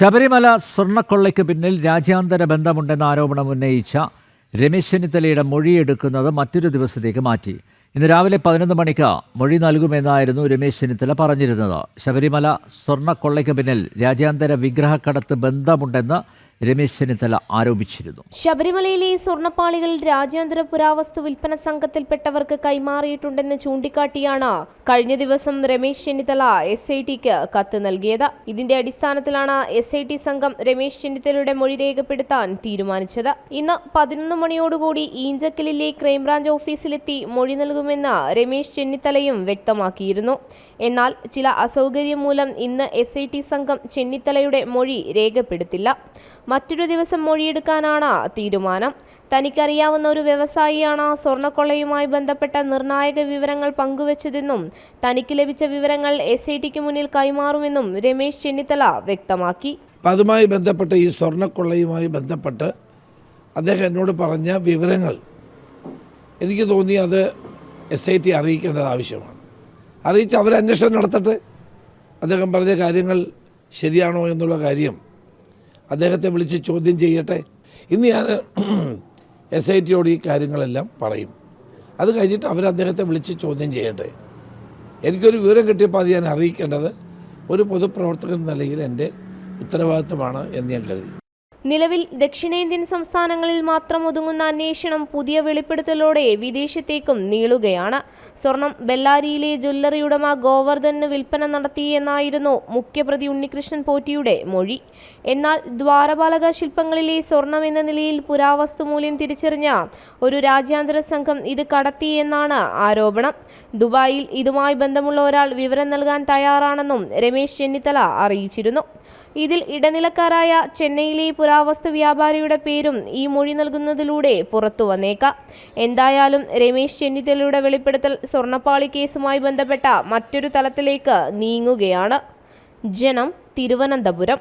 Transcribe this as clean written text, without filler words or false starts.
ശബരിമല സ്വർണ്ണക്കൊള്ളയ്ക്ക് പിന്നിൽ രാജ്യാന്തര ബന്ധമുണ്ടെന്ന ആരോപണം ഉന്നയിച്ച രമേശ് ചെന്നിത്തലയുടെ മൊഴിയെടുക്കുന്നത് മറ്റൊരു ദിവസത്തേക്ക് മാറ്റി. ഇന്ന് രാവിലെ 11 മണിക്ക് മൊഴി നൽകുമെന്നായിരുന്നു രമേശ് ചെന്നിത്തല പറഞ്ഞിരുന്നത്. ശബരിമല സ്വർണ്ണക്കൊള്ളയ്ക്ക് പിന്നിൽ രാജ്യാന്തര വിഗ്രഹക്കടത്ത് ബന്ധമുണ്ടെന്ന് രമേശ് ചെന്നിത്തല ആരോപിച്ചിരുന്നു. ശബരിമലയിലെ സ്വർണ്ണപ്പാളികൾ രാജ്യാന്തര പുരാവസ്തു വിൽപ്പന സംഘത്തിൽപ്പെട്ടവർക്ക് കൈമാറിയിട്ടുണ്ടെന്ന് ചൂണ്ടിക്കാട്ടിയാണ് കഴിഞ്ഞ ദിവസം രമേശ് ചെന്നിത്തല SITക്ക് കത്ത് നൽകിയത്. ഇതിന്റെ അടിസ്ഥാനത്തിലാണ് SIT സംഘം രമേശ് ചെന്നിത്തലയുടെ മൊഴി രേഖപ്പെടുത്താൻ തീരുമാനിച്ചത്. ഇന്ന് 11 മണിയോടുകൂടി ഈഞ്ചക്കലിലെ ക്രൈംബ്രാഞ്ച് ഓഫീസിലെത്തി മൊഴി നൽകുമെന്ന് രമേശ് ചെന്നിത്തലയും വ്യക്തമാക്കിയിരുന്നു. എന്നാൽ ചില അസൗകര്യം മൂലം ഇന്ന് SIT സംഘം ചെന്നിത്തലയുടെ മൊഴി രേഖപ്പെടുത്തില്ല. മറ്റൊരു ദിവസം മൊഴിയെടുക്കാനാണ് തീരുമാനം. തനിക്കറിയാവുന്ന ഒരു വ്യവസായിയാണ് സ്വർണ്ണക്കൊള്ളയുമായി ബന്ധപ്പെട്ട നിർണായക വിവരങ്ങൾ പങ്കുവച്ചതെന്നും തനിക്ക് ലഭിച്ച വിവരങ്ങൾ SITക്ക് മുന്നിൽ കൈമാറുമെന്നും രമേശ് ചെന്നിത്തല വ്യക്തമാക്കി. അതുമായി ബന്ധപ്പെട്ട് ഈ സ്വർണ്ണക്കൊള്ളയുമായി ബന്ധപ്പെട്ട് അദ്ദേഹം എന്നോട് പറഞ്ഞ വിവരങ്ങൾ എനിക്ക് തോന്നി അത് SIT അറിയിക്കേണ്ടത് ആവശ്യമാണ്. അറിയിച്ച് അവർ അന്വേഷണം നടത്തട്ടെ. അദ്ദേഹം പറഞ്ഞ കാര്യങ്ങൾ ശരിയാണോ എന്നുള്ള അദ്ദേഹത്തെ വിളിച്ച് ചോദ്യം ചെയ്യട്ടെ. ഇന്ന് ഞാൻ SITയോട് ഈ കാര്യങ്ങളെല്ലാം പറയും. അത് കഴിഞ്ഞിട്ട് അദ്ദേഹത്തെ വിളിച്ച് ചോദ്യം ചെയ്യട്ടെ. എനിക്കൊരു വിവരം കിട്ടിയപ്പോൾ അത് ഞാൻ അറിയിക്കേണ്ടത് ഒരു പൊതുപ്രവർത്തകൻ എന്ന നിലയിൽ എൻ്റെ ഉത്തരവാദിത്തമാണ് എന്ന് ഞാൻ കരുതി. നിലവിൽ ദക്ഷിണേന്ത്യൻ സംസ്ഥാനങ്ങളിൽ മാത്രം ഒതുങ്ങുന്ന അന്വേഷണം പുതിയ വെളിപ്പെടുത്തലോടെ വിദേശത്തേക്കും നീളുകയാണ്. സ്വർണം ബെല്ലാരിയിലെ ജ്വല്ലറി ഉടമ ഗോവർദ്ധന് വിൽപ്പന നടത്തിയെന്നായിരുന്നു മുഖ്യപ്രതി ഉണ്ണികൃഷ്ണൻ പോറ്റിയുടെ മൊഴി. എന്നാൽ ദ്വാരപാലക ശില്പങ്ങളിലെ സ്വർണം എന്ന നിലയിൽ പുരാവസ്തു മൂല്യം തിരിച്ചറിഞ്ഞ ഒരു രാജ്യാന്തര സംഘം ഇത് കടത്തിയെന്നാണ് ആരോപണം. ദുബായിൽ ഇതുമായി ബന്ധമുള്ള ഒരാൾ വിവരം നൽകാൻ തയ്യാറാണെന്നും രമേശ് ചെന്നിത്തല അറിയിച്ചിരുന്നു. ഇതിൽ ഇടനിലക്കാരായ ചെന്നൈയിലെ പുരാവസ്തു വ്യാപാരിയുടെ പേരും ഈ മൊഴി നൽകുന്നതിലൂടെ പുറത്തു വന്നേക്കാം. എന്തായാലും രമേശ് ചെന്നിത്തലയുടെ വെളിപ്പെടുത്തൽ സ്വർണ്ണപ്പാളി കേസുമായി ബന്ധപ്പെട്ട മറ്റൊരു തലത്തിലേക്ക് നീങ്ങുകയാണ്. ജനം, തിരുവനന്തപുരം.